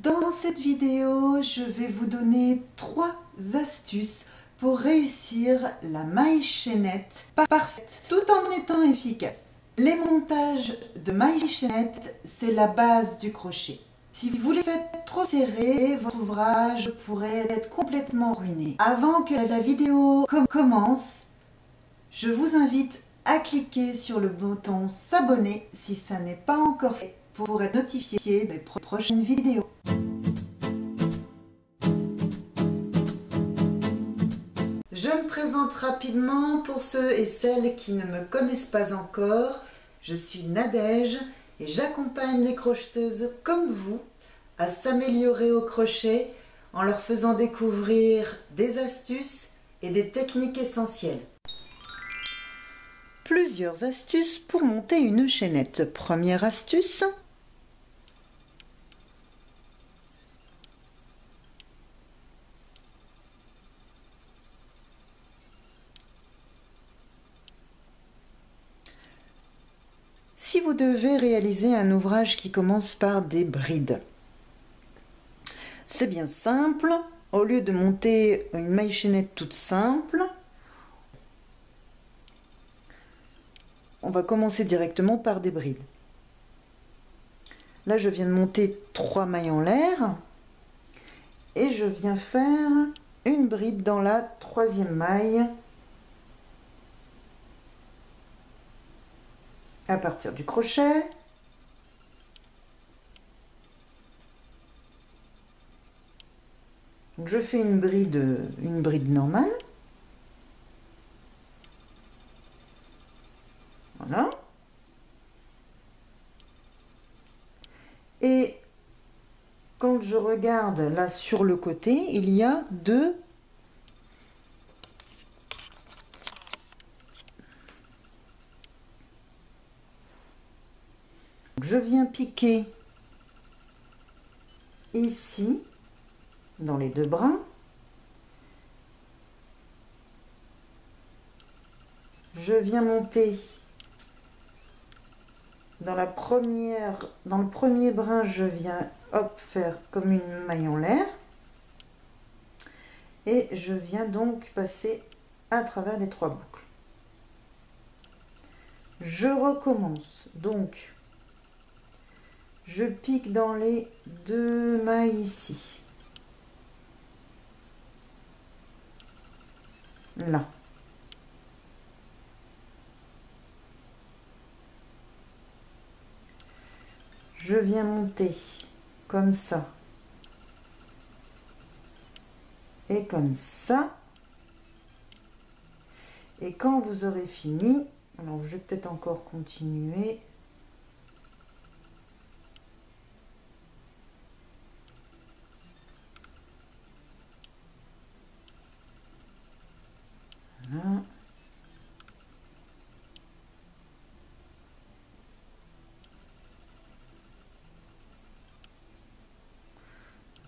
Dans cette vidéo, je vais vous donner 3 astuces pour réussir la maille chaînette parfaite tout en étant efficace. Les montages de maille chaînette, c'est la base du crochet. Si vous les faites trop serrés, votre ouvrage pourrait être complètement ruiné. Avant que la vidéo commence, je vous invite à cliquer sur le bouton s'abonner si ça n'est pas encore fait pour être notifié des prochaines vidéos. Je me présente rapidement pour ceux et celles qui ne me connaissent pas encore. Je suis Nadège et j'accompagne les crocheteuses comme vous à s'améliorer au crochet en leur faisant découvrir des astuces et des techniques essentielles. Plusieurs astuces pour monter une chaînette. Première astuce. Si vous devez réaliser un ouvrage qui commence par des brides, c'est bien simple. Au lieu de monter une maille chaînette toute simple, on va commencer directement par des brides. Là, je viens de monter 3 mailles en l'air et je viens faire une bride dans la 3e maille à partir du crochet. Donc je fais une bride normale. Voilà. Et quand je regarde là sur le côté, il y a 2 je viens piquer ici dans les 2 brins. Je viens monter dans le premier brin, je viens faire comme une maille en l'air et je viens donc passer à travers les 3 boucles. Je recommence, donc je pique dans les 2 mailles ici, là. Je viens monter comme ça et comme ça. Et quand vous aurez fini, alors je vais peut-être encore continuer. Voilà.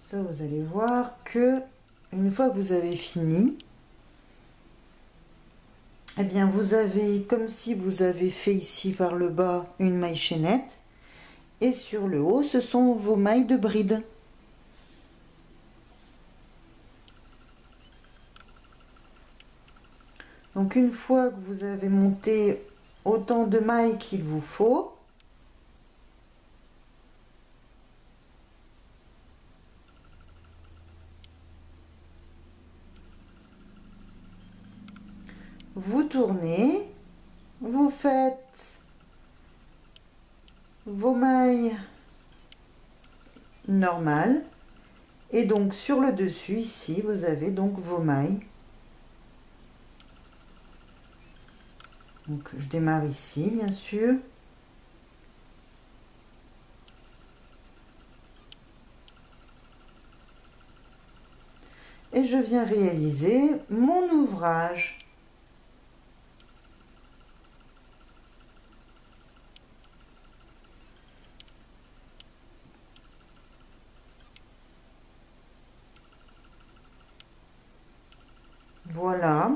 Ça, vous allez voir que une fois que vous avez fini, eh bien vous avez comme si vous avez fait ici par le bas une maille chaînette et sur le haut ce sont vos mailles de bride. Donc une fois que vous avez monté autant de mailles qu'il vous faut, vous tournez, vous faites vos mailles normales et donc sur le dessus ici vous avez donc vos mailles. Donc je démarre ici bien sûr. Et je viens réaliser mon ouvrage. Voilà.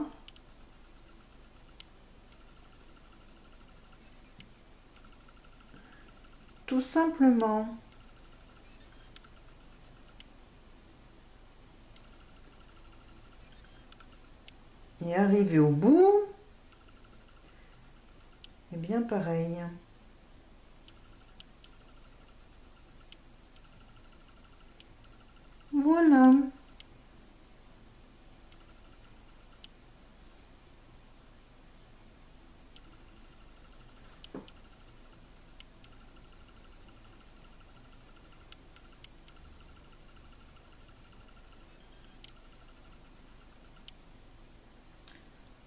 Tout simplement. Et arrivé au bout, et bien pareil. Voilà.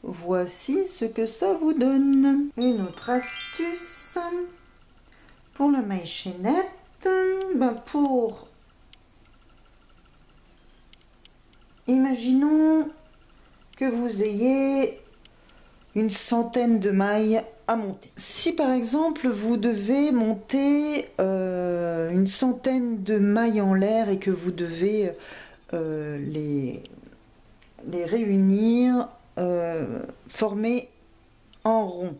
Voici ce que ça vous donne. Une autre astuce pour la maille chaînette. Pour, imaginons que vous ayez une centaine de mailles à monter. Si par exemple vous devez monter une centaine de mailles en l'air et que vous devez les réunir, former en rond,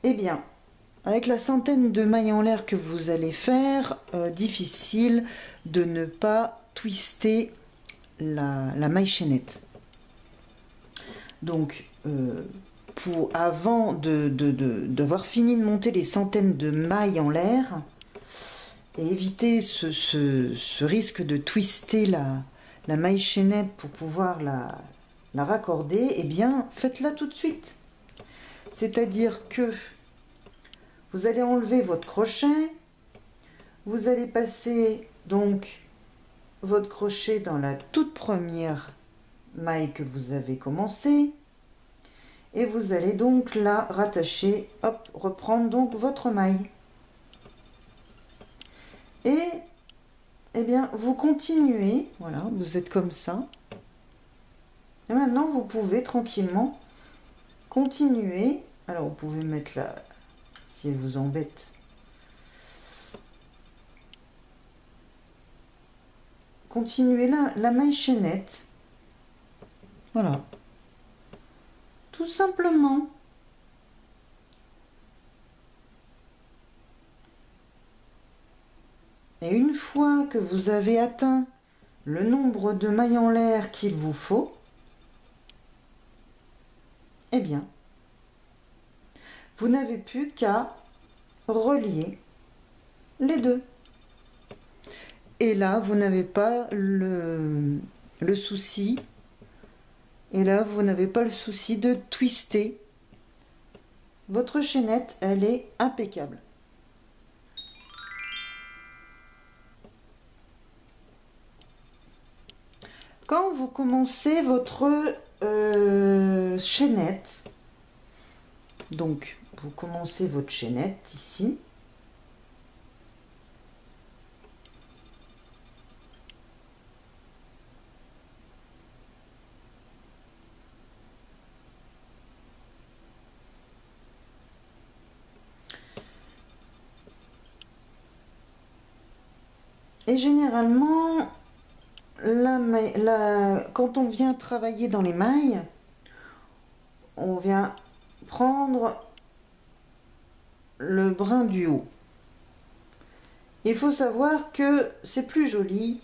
eh bien avec la centaine de mailles en l'air que vous allez faire, difficile de ne pas twister la maille chaînette. Donc, avant d'avoir fini de monter les centaines de mailles en l'air, et éviter ce risque de twister la maille chaînette pour pouvoir la raccorder, eh bien, faites-la tout de suite. C'est-à-dire que vous allez enlever votre crochet, vous allez passer donc votre crochet dans la toute première maille que vous avez commencé et vous allez donc la rattacher, hop, reprendre donc votre maille. Et eh bien vous continuez, voilà, vous êtes comme ça. Et maintenant vous pouvez tranquillement continuer. Alors vous pouvez mettre là, si elle vous embête, continuez la maille chaînette. Voilà. Tout simplement. Et une fois que vous avez atteint le nombre de mailles en l'air qu'il vous faut, eh bien, vous n'avez plus qu'à relier les deux. Et là, vous n'avez pas le souci. Et là, vous n'avez pas le souci de twister. Votre chaînette, elle est impeccable. Quand vous commencez votre chaînette, donc vous commencez votre chaînette ici, et généralement, quand on vient travailler dans les mailles, on vient prendre le brin du haut. Il faut savoir que c'est plus joli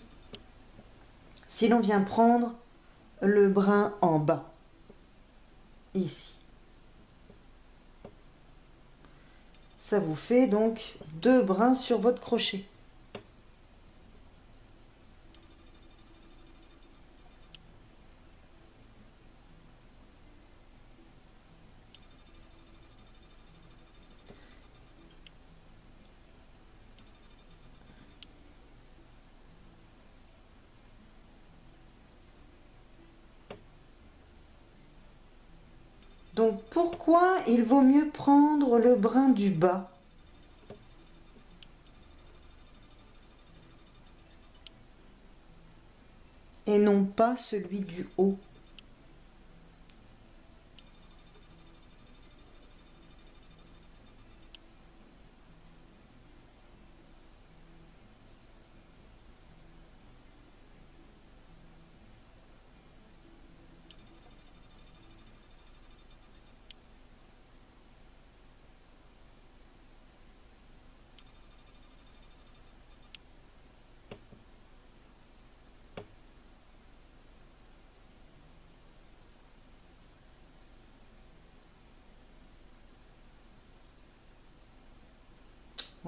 si l'on vient prendre le brin en bas, ici. Ça vous fait donc 2 brins sur votre crochet. Donc pourquoi il vaut mieux prendre le brin du bas? Et non pas celui du haut?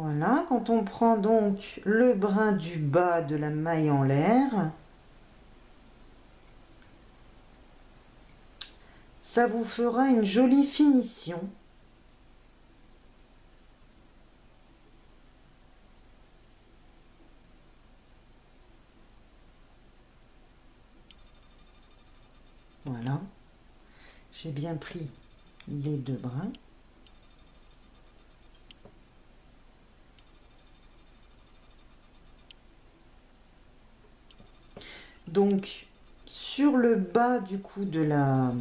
Voilà, quand on prend donc le brin du bas de la maille en l'air, ça vous fera une jolie finition. Voilà, j'ai bien pris les deux brins. Donc, sur le bas du coup de la...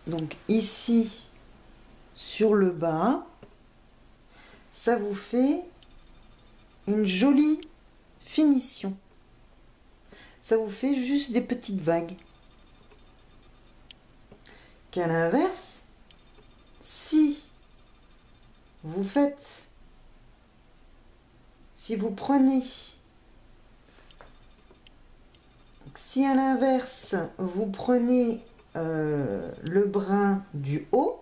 Donc ici, sur le bas, ça vous fait une jolie finition. Ça vous fait juste des petites vagues. Qu'à l'inverse, si vous faites, si vous prenez, si à l'inverse, vous prenez le brin du haut,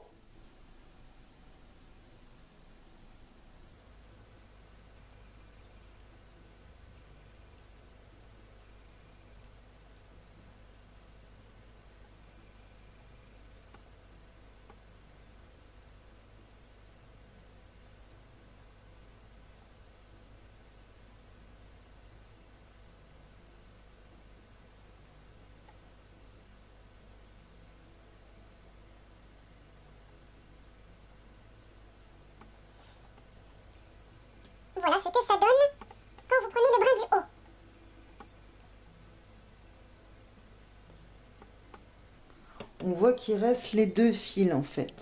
Voilà ce que ça donne quand vous prenez le brin du haut. on voit qu'il reste les deux fils en fait.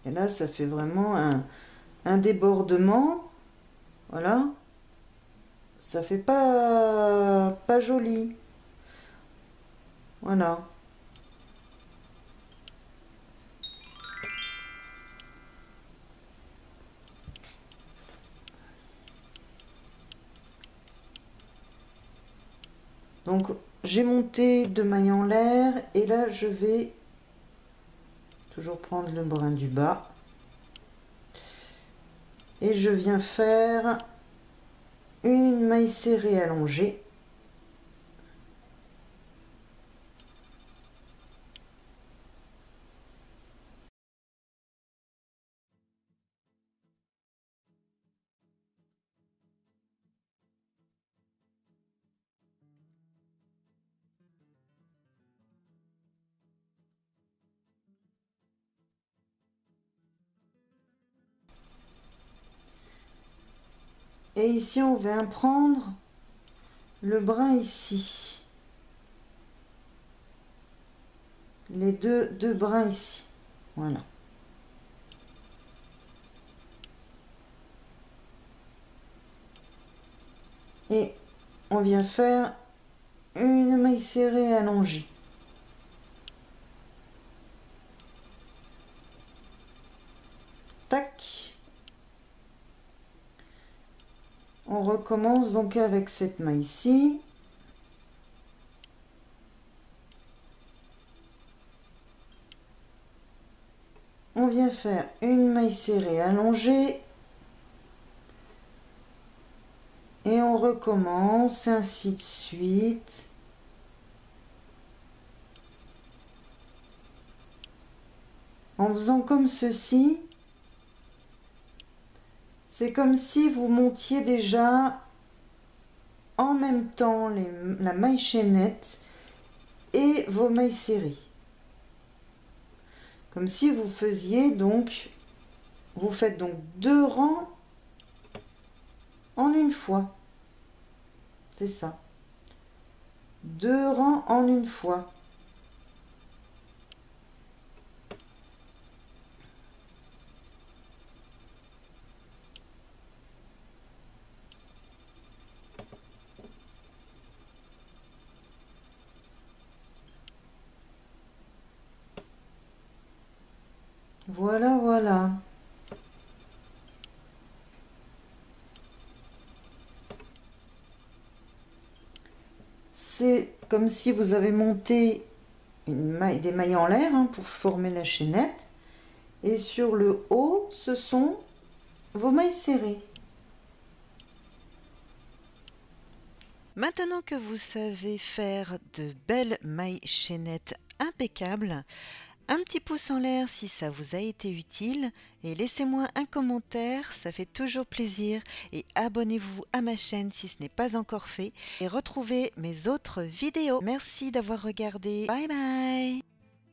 Et là, ça fait vraiment un débordement. Voilà. Ça fait pas joli. Voilà. Donc, j'ai monté 2 mailles en l'air et là, je vais toujours prendre le brin du bas. Et je viens faire une maille serrée allongée. Et ici, on vient prendre le brin ici. Les deux brins ici. Voilà. Et on vient faire une maille serrée allongée. Tac. On recommence donc avec cette maille ici. On vient faire une maille serrée allongée. Et on recommence ainsi de suite. En faisant comme ceci, c'est comme si vous montiez déjà en même temps la maille chaînette et vos mailles serrées. Comme si vous faisiez donc, vous faites donc 2 rangs en une fois. C'est ça. 2 rangs en une fois. Voilà, voilà. C'est comme si vous avez monté des mailles en l'air pour former la chaînette. Et sur le haut, ce sont vos mailles serrées. Maintenant que vous savez faire de belles mailles chaînettes impeccables, un petit pouce en l'air si ça vous a été utile et laissez-moi un commentaire, ça fait toujours plaisir, et abonnez-vous à ma chaîne si ce n'est pas encore fait et retrouvez mes autres vidéos. Merci d'avoir regardé. Bye bye.